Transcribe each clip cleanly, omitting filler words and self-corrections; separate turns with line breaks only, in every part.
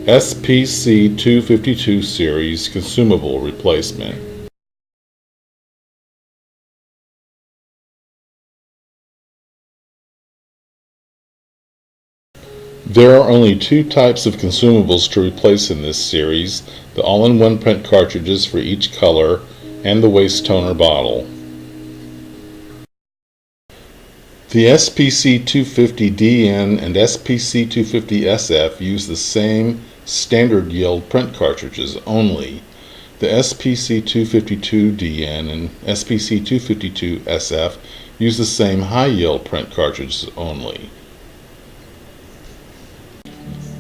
C252 series consumable replacement. There are only two types of consumables to replace in this series: the all-in-one print cartridges for each color and the waste toner bottle. The SPC250DN and SPC250SF use the same standard yield print cartridges only. The SPC252DN and SPC252SF use the same high yield print cartridges only.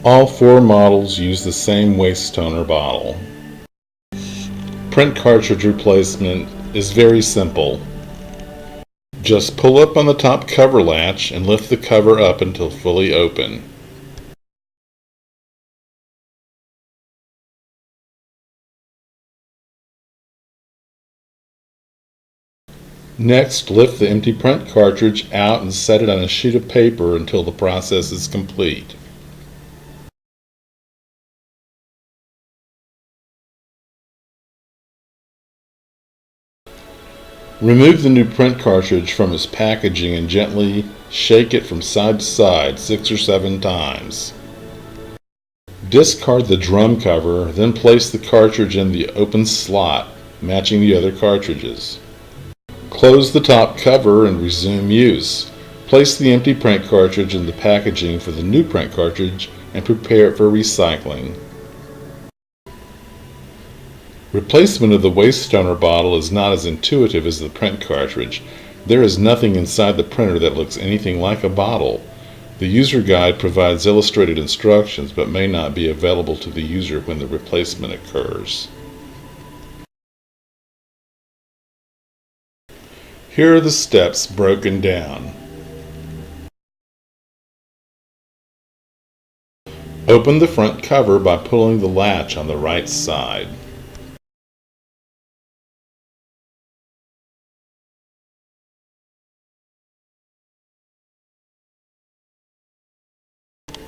All four models use the same waste toner bottle. Print cartridge replacement is very simple. Just pull up on the top cover latch and lift the cover up until fully open. Next, lift the empty print cartridge out and set it on a sheet of paper until the process is complete. Remove the new print cartridge from its packaging and gently shake it from side to side 6 or 7 times. Discard the drum cover, then place the cartridge in the open slot, matching the other cartridges. Close the top cover and resume use. Place the empty print cartridge in the packaging for the new print cartridge and prepare it for recycling. Replacement of the waste toner bottle is not as intuitive as the print cartridge. There is nothing inside the printer that looks anything like a bottle. The user guide provides illustrated instructions but may not be available to the user when the replacement occurs. Here are the steps broken down. Open the front cover by pulling the latch on the right side.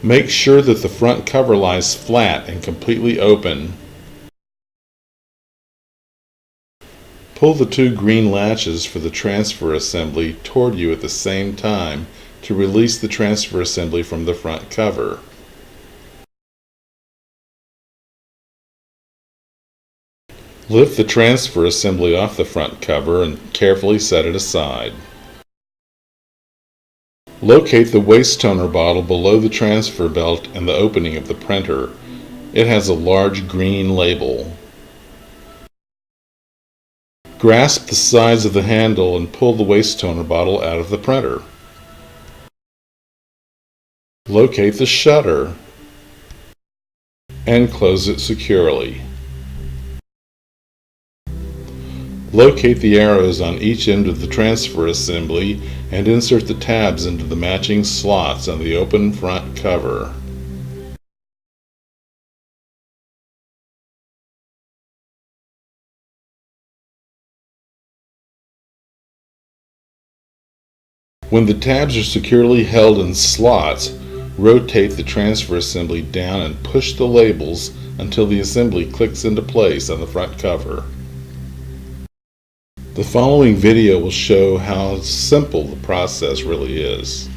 Make sure that the front cover lies flat and completely open. Pull the two green latches for the transfer assembly toward you at the same time to release the transfer assembly from the front cover. Lift the transfer assembly off the front cover and carefully set it aside. Locate the waste toner bottle below the transfer belt and the opening of the printer. It has a large green label. Grasp the sides of the handle and pull the waste toner bottle out of the printer. Locate the shutter and close it securely. Locate the arrows on each end of the transfer assembly and insert the tabs into the matching slots on the open front cover. When the tabs are securely held in slots, rotate the transfer assembly down and push the labels until the assembly clicks into place on the front cover. The following video will show how simple the process really is.